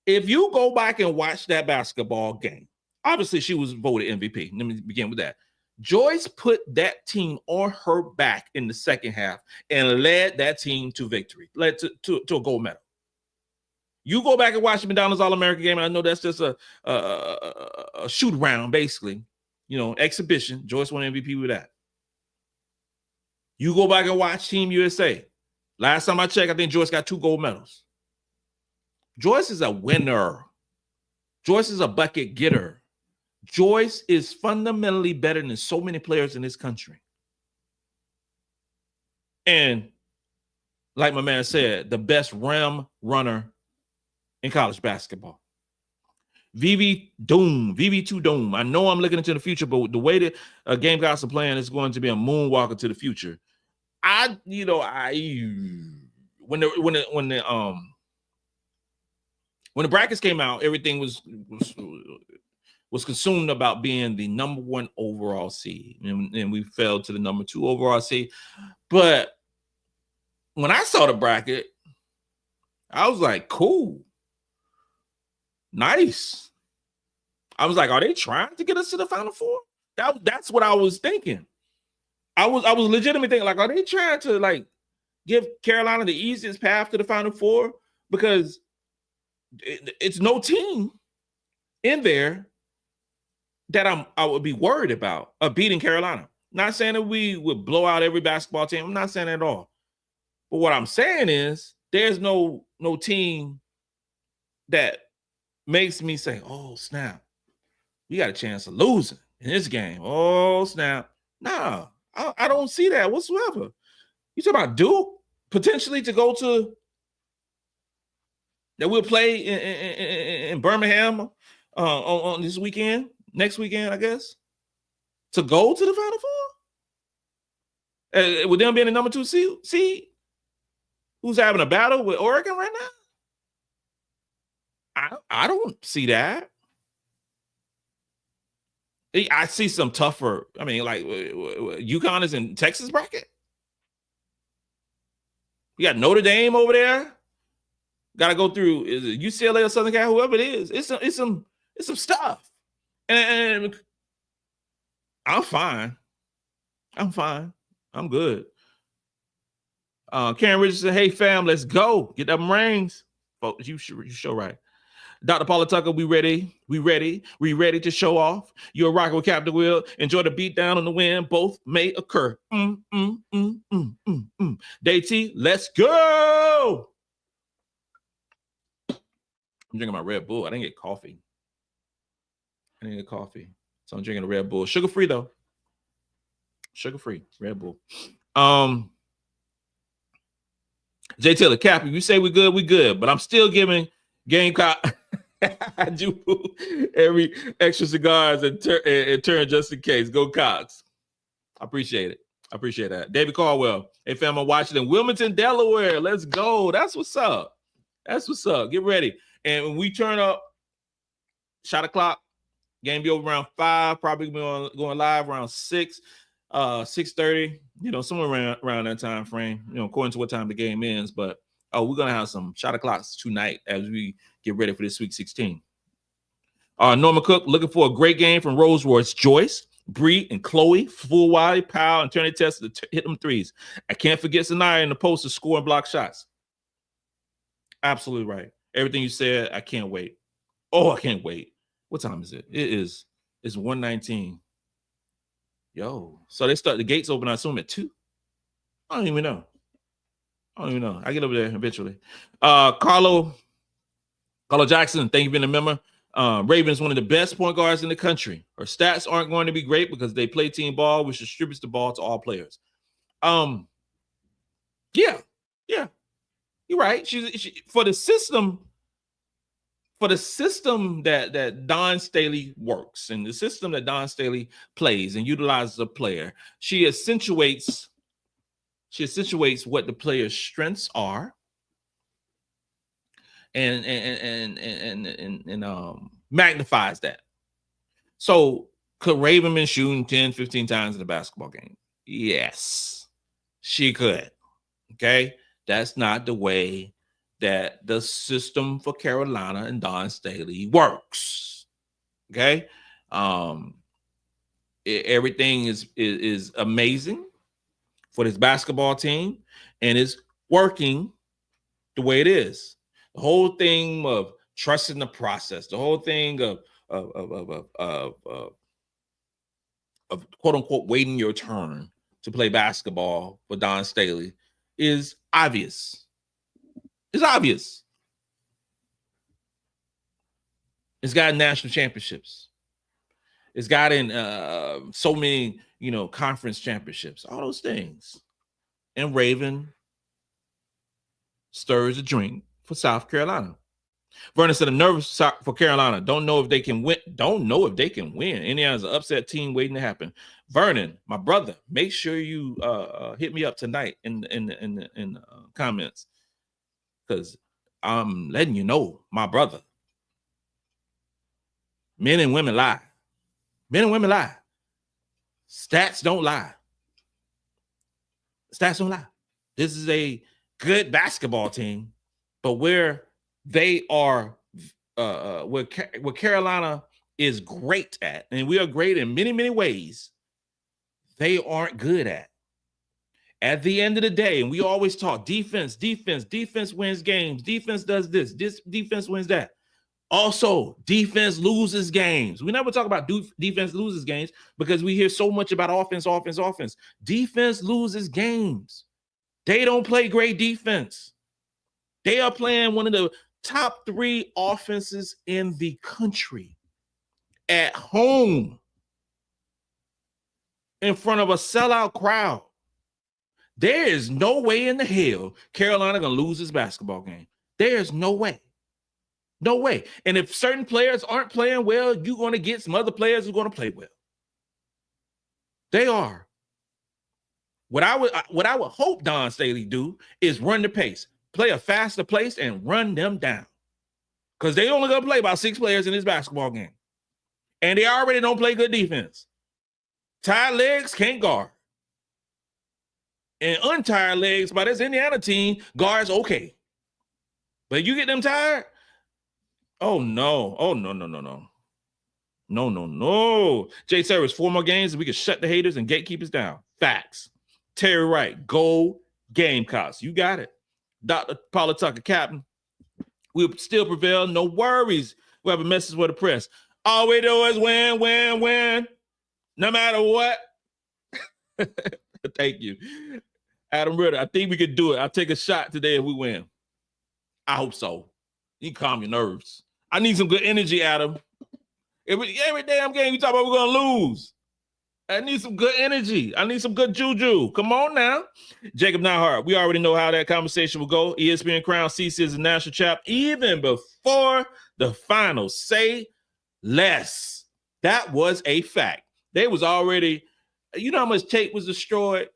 If you go back and watch that basketball game, obviously she was voted MVP. Let me begin with that. Joyce put that team on her back in the second half and led that team to victory, led to a gold medal. You go back and watch the McDonald's All-American game, and I know that's just a shoot around, basically. You know, exhibition. Joyce won MVP with that. You go back and watch Team USA. Last time I checked, I think Joyce got 2 gold medals. Joyce is a winner. Joyce is a bucket getter. Joyce is fundamentally better than so many players in this country. And like my man said, the best rim runner in college basketball. VV2 Doom. I know I'm looking into the future, but the way that Gamecocks are playing is going to be a moonwalker to the future. When the brackets came out, everything was consumed about being the number 1 overall seed, and we fell to the number 2 overall seed. But when I saw the bracket, I was like, cool, nice. I was like, are they trying to get us to the Final Four? That's what I was thinking. I was legitimately thinking, like, are they trying to like give Carolina the easiest path to the Final Four? Because it's no team in there that I would be worried about beating Carolina. Not saying that we would blow out every basketball team. I'm not saying that at all. But what I'm saying is there's no team that makes me say, oh, snap, we got a chance of losing in this game. Oh, snap. Nah, I don't see that whatsoever. You talk about Duke potentially to go to that we'll play in Birmingham on this weekend, next weekend, I guess, to go to the Final Four? With them being the number 2 seed? Who's having a battle with Oregon right now? I don't see that. I see some tougher. I mean, like UConn is in Texas bracket. You got Notre Dame over there. Got to go through is it UCLA or Southern Cal, whoever it is. It's some stuff, and I'm fine. I'm good. Karen Richardson, hey fam, let's go get them rings. Folks, you show right. Dr. Paula Tucker, we ready to show off. You're rocking with Captain Will. Enjoy the beat down on the wind. Both may occur. Day T, let's go. I'm drinking my Red Bull. I didn't get coffee. So I'm drinking a Red Bull. Sugar-free, though. Sugar-free. Red Bull. Jay Taylor, Cappy, you say we good, but I'm still giving Gamecock I do every extra cigars and turn just in case. Go Cox. I appreciate it. I appreciate that. David Caldwell. Hey, fam, I'm watching in Wilmington, Delaware. Let's go. That's what's up. Get ready. And when we turn up, shot o'clock, game be over around 5, probably going live around 6, 6:30, somewhere around that time frame, according to what time the game ends. But we're going to have some shot o'clocks tonight as we get ready for this Sweet 16. Norman Cook looking for a great game from Rose Royce. Joyce, Bree, and Chloe, Fulwiley, Powell, and Turney Tessa to hit them threes. I can't forget Sania in the post to score and block shots. Absolutely right. Everything you said, I can't wait. Oh, I can't wait. What time is it? It's 1:19. Yo, so they start the gates open, I assume, at 2. I don't even know. I get over there eventually. Carlo Jackson, thank you for being a member. Ravens, one of the best point guards in the country. Her stats aren't going to be great because they play team ball, which distributes the ball to all players. Yeah, you're right. She for the system that Dawn Staley works and the system that Dawn Staley plays and utilizes a player, she accentuates what the player's strengths are and magnifies that. So could Raven been shooting 10, 15 times in a basketball game? Yes, she could. Okay. That's not the way that the system for Carolina and Dawn Staley works. Okay. Everything is amazing for this basketball team, and it's working the way it is. The whole thing of trusting the process, the whole thing of quote unquote waiting your turn to play basketball for Dawn Staley is obvious. It's obvious. It's got national championships. It's got in so many, conference championships, all those things. And Raven stirs a drink for South Carolina. Vernon said, I'm nervous for Carolina. Don't know if they can win. Indiana's an upset team waiting to happen. Vernon, my brother, make sure you hit me up tonight in the comments, because I'm letting you know, my brother. Men and women lie. Men and women lie. Stats don't lie. Stats don't lie. This is a good basketball team, but where they are, what Carolina is great at, and we are great in many, many ways, they aren't good at. At the end of the day, and we always talk defense wins games. Defense does this defense wins that. Also, defense loses games. We never talk about defense loses games because we hear so much about offense. Defense loses games. They don't play great defense. They are playing one of the top 3 offenses in the country at home in front of a sellout crowd. There is no way in the hell Carolina going to lose this basketball game. There's no way. No way. And if certain players aren't playing well, you're going to get some other players who are going to play well. They are. What I would hope Dawn Staley do is run the pace, play a faster pace, and run them down. Because they only going to play about 6 players in this basketball game. And they already don't play good defense. Tired legs can't guard. And untired legs by this Indiana team, guards okay. But you get them tired, oh, no. Oh, no. No. Jay Sarris, 4 more games and we can shut the haters and gatekeepers down. Facts. Terry Wright, go Gamecocks. You got it. Dr. Paula Tucker, captain. We'll still prevail. No worries. We have a message for the press. All we do is win. No matter what. Thank you. Adam Ritter, I think we could do it. I'll take a shot today if we win. I hope so. You can calm your nerves. I need some good energy, Adam. Every damn game you talk about we're going to lose. I need some good energy. I need some good juju. Come on now. Jacob Nyhart, we already know how that conversation will go. ESPN crowned CC as a national champ even before the finals. Say less. That was a fact. They was already, you know how much tape was destroyed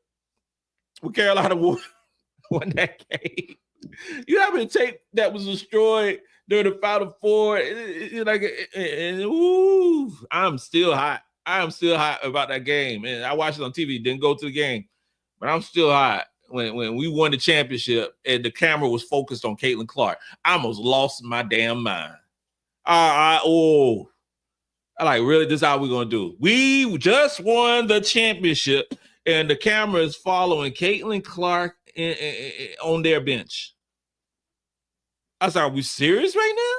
when Carolina won that game? You know how many tape that was destroyed during the Final Four? I'm still hot. I'm still hot about that game. And I watched it on TV, didn't go to the game, but I'm still hot. When we won the championship and the camera was focused on Caitlin Clark, I almost lost my damn mind. Really, this is how we're going to do. We just won the championship and the camera is following Caitlin Clark on their bench. I said, are we serious right now?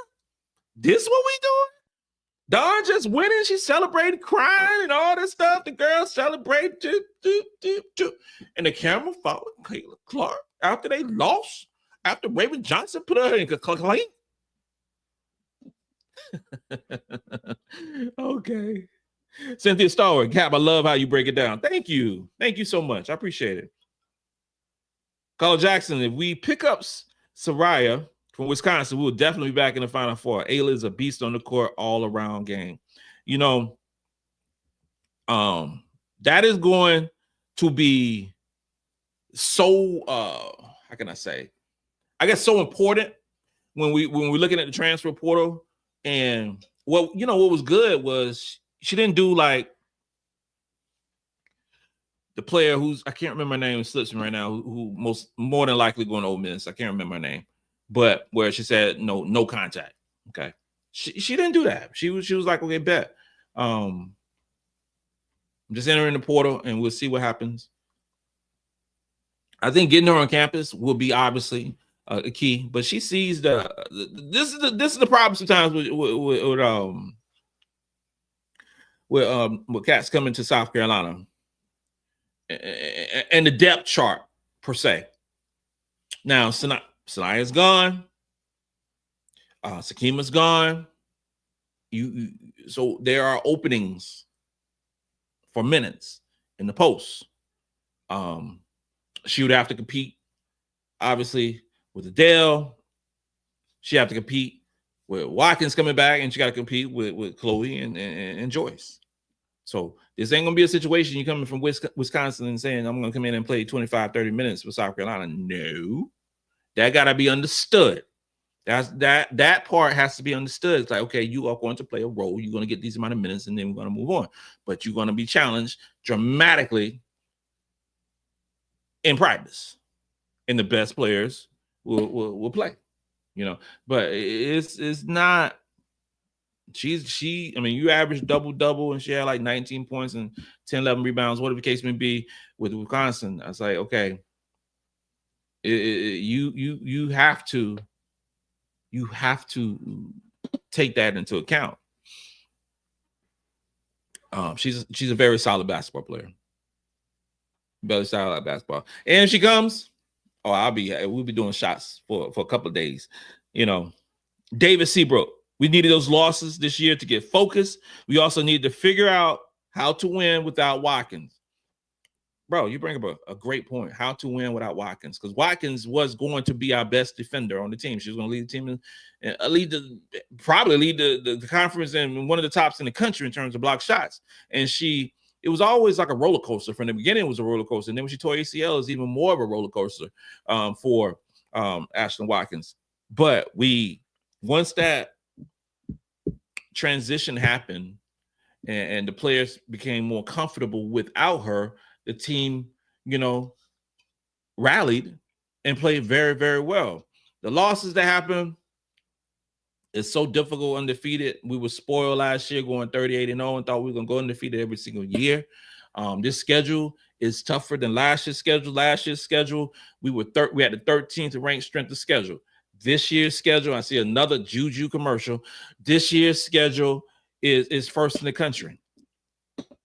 This is what we doing? Dawn just winning. She celebrated, crying and all this stuff. The girls celebrated. And the camera followed Caitlin Clark after they lost, after Raven Johnson put her in acclaim. Okay. Cynthia Stallworth, Cap, I love how you break it down. Thank you. Thank you so much. I appreciate it. Carl Jackson, if we pick up Soraya from Wisconsin, we'll definitely be back in the Final Four. Ayla is a beast on the court, all-around game. You know, that is going to be so, how can I say? I guess so important when we're looking at the transfer portal. And what was good was she didn't do like the player who's, I can't remember her name, it slips me right now, who more than likely going to Ole Miss. I can't remember her name, but where she said no contact. Okay, she didn't do that. She was like, okay, bet. I'm just entering the portal and we'll see what happens. I think getting her on campus will be obviously a key, but she sees this is the problem sometimes with cats coming to South Carolina and the depth chart per se. Now, Sania's gone. Sakima's gone. So there are openings for minutes in the post. She would have to compete, obviously, with Adhel. She have to compete with Watkins coming back, and she got to compete with Chloe and Joyce. So this ain't going to be a situation you coming from Wisconsin and saying, I'm going to come in and play 25, 30 minutes with South Carolina. No. That got to be understood. That part has to be understood. It's like, okay, you are going to play a role. You're going to get these amount of minutes, and then we're going to move on. But you're going to be challenged dramatically in practice. And the best players will play. But it's not. I mean, you average double, and she had like 19 points and 10, 11 rebounds, whatever the case may be with Wisconsin. I was like, okay, you have to take that into account. She's a very solid basketball player. Very solid basketball. And if she comes, we'll be doing shots for a couple of days. David Seabrook. We needed those losses this year to get focused. We also need to figure out how to win without Watkins. Bro, you bring up a great point. How to win without Watkins. Because Watkins was going to be our best defender on the team. She was going to lead the team and probably lead the conference and one of the tops in the country in terms of block shots. And it was always like a roller coaster. From the beginning, it was a roller coaster. And then when she tore ACL, it's even more of a roller coaster for Ashlyn Watkins. But once that transition happened and the players became more comfortable without her, the team, rallied and played very, very well. The losses that happened, it's so difficult undefeated. We were spoiled last year going 38-0 and thought we were going to go undefeated every single year. This schedule is tougher than last year's schedule. Last year's schedule, we had the 13th ranked strength of schedule. This year's schedule, I see another Juju commercial. This year's schedule is first in the country.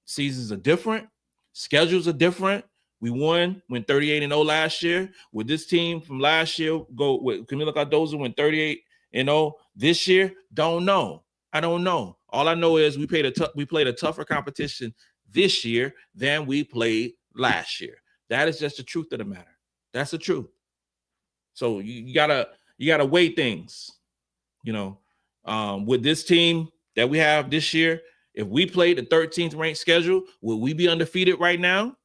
Seasons are different. Schedules are different. We went 38-0 last year. With this team from last year, go with Camila Cardozo went 38-0 this year. Don't know. I don't know. All I know is we played a tougher competition this year than we played last year. That is just the truth of the matter. That's the truth. So you gotta weigh things. With this team that we have this year, if we played the 13th ranked schedule, would we be undefeated right now?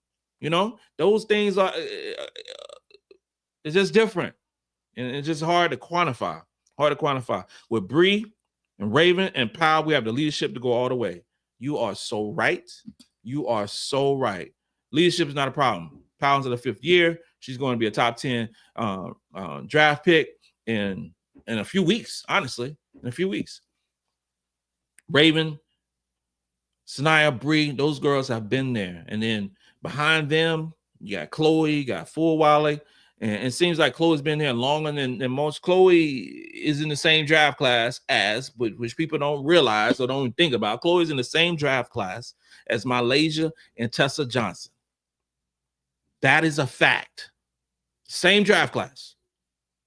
Those things are it's just different. And it's just hard to quantify. With Bree and Raven and Powell, we have the leadership to go all the way. You are so right. Leadership is not a problem. Powell's in the 5th year. She's going to be a top 10 draft pick in a few weeks, honestly. In a few weeks. Raven, Sania, Bree, those girls have been there. And then behind them, you got Chloe, you got Fulwiley. And it seems like Chloe's been there longer than most. Chloe is in the same draft class which people don't realize or don't think about. Chloe's in the same draft class as MiLaysia and Tessa Johnson. That is a fact. Same draft class.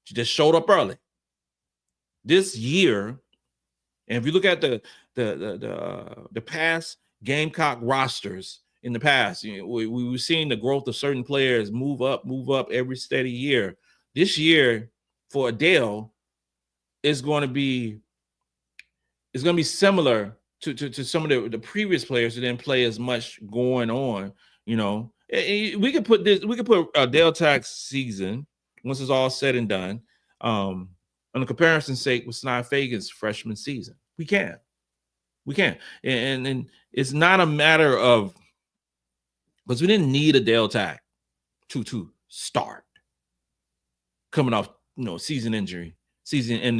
She just showed up early. This year, and if you look at the past Gamecock rosters in the past, we were seeing the growth of certain players move up every steady year. This year for Adhel is going to be similar to some of the previous players who didn't play as much going on. We could put Adhel Tac's season, once it's all said and done, on the comparison's sake with Sania Feagin's freshman season. We can. And it's not a matter of, because we didn't need Adhel Tac to start coming off, season-ending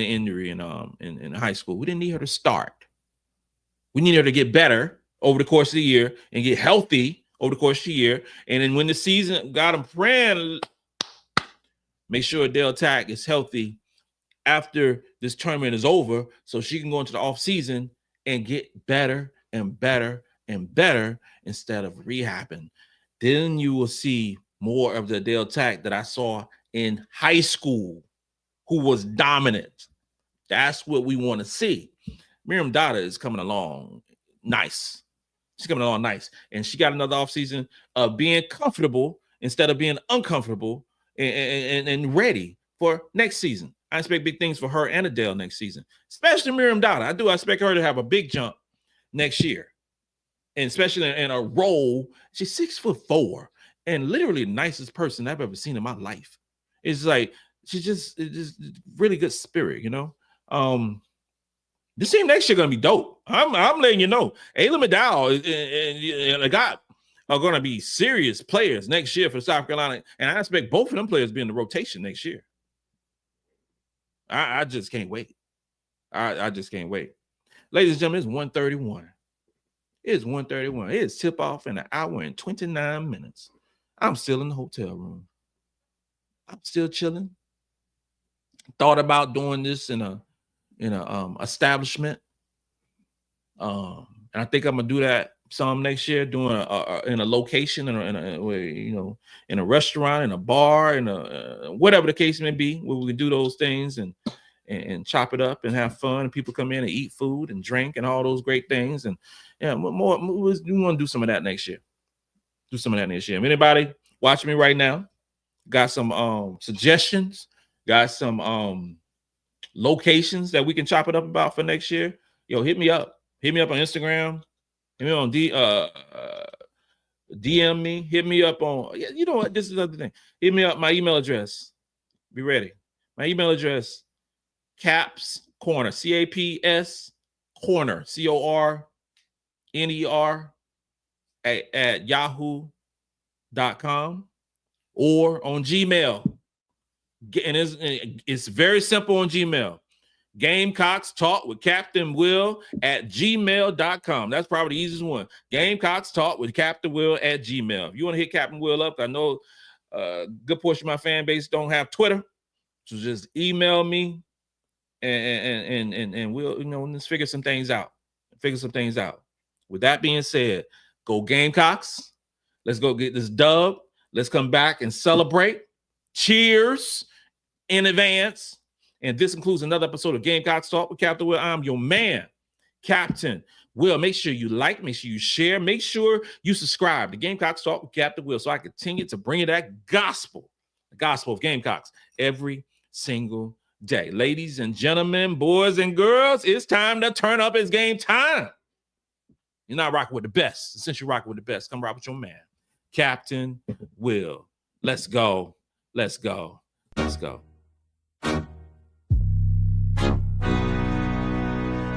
injury in high school. We didn't need her to start. We need her to get better over the course of the year and get healthy over the course of the year. And then when the season, God, I'm praying, make sure Adhel Tac is healthy after this tournament is over so she can go into the off season and get better and better and better instead of rehabbing. Then you will see more of the Adhel Tac that I saw in high school who was dominant. That's what we want to see. Maryam Dauda is coming along nice. She's coming along nice. And she got another offseason of being comfortable instead of being uncomfortable and ready for next season. I expect big things for her and Adhel next season, especially Maryam Dauda. I do expect her to have a big jump next year, and especially in a role. She's 6'4" and literally the nicest person I've ever seen in my life. It's like she's just really good spirit, you know. This team next year gonna be dope. I'm letting you know. Ashlyn McDaniel and a guy are gonna be serious players next year for South Carolina, and I expect both of them players to be in the rotation next year. I just can't wait. I just can't wait. Ladies and gentlemen, it's 1:31. It's 1:31. It is tip off in an hour and 29 minutes. I'm still in the hotel room. I'm still chilling. Thought about doing this in a establishment. And I think I'm gonna do that some next year, doing in a location, in a restaurant, in a bar, in a whatever the case may be, where we can do those things and chop it up and have fun. And people come in and eat food and drink and all those great things. And yeah, we want to do some of that next year. Do some of that next year. If anybody watching me right now got some suggestions, got some locations that we can chop it up about for next year, yo, hit me up. Hit me up on Instagram. Hit me on DM me. Hit me up on, you know what? This is the other thing. Hit me up. My email address. Be ready. My email address, Caps Corner, CAPS Corner, CORNER at yahoo.com or on Gmail. And it's very simple on Gmail. Gamecocks Talk with Captain Will at gmail.com. That's probably the easiest one. Gamecocks Talk with Captain Will at Gmail. If you want to hit Captain Will up, I know a good portion of my fan base don't have Twitter, so just email me and we'll, let's figure some things out. With that being said, go Gamecocks. Let's go get this dub. Let's come back and celebrate. Cheers in advance. And this includes another episode of Gamecocks Talk with Captain Will. I'm your man, Captain Will. Make sure you like, make sure you share, make sure you subscribe to Gamecocks Talk with Captain Will so I continue to bring you that gospel, the gospel of Gamecocks every single day. Ladies and gentlemen, boys and girls, it's time to turn up. It's game time. You're not rocking with the best. Since you're rocking with the best, come rock with your man, Captain Will. Let's go. Let's go. Let's go.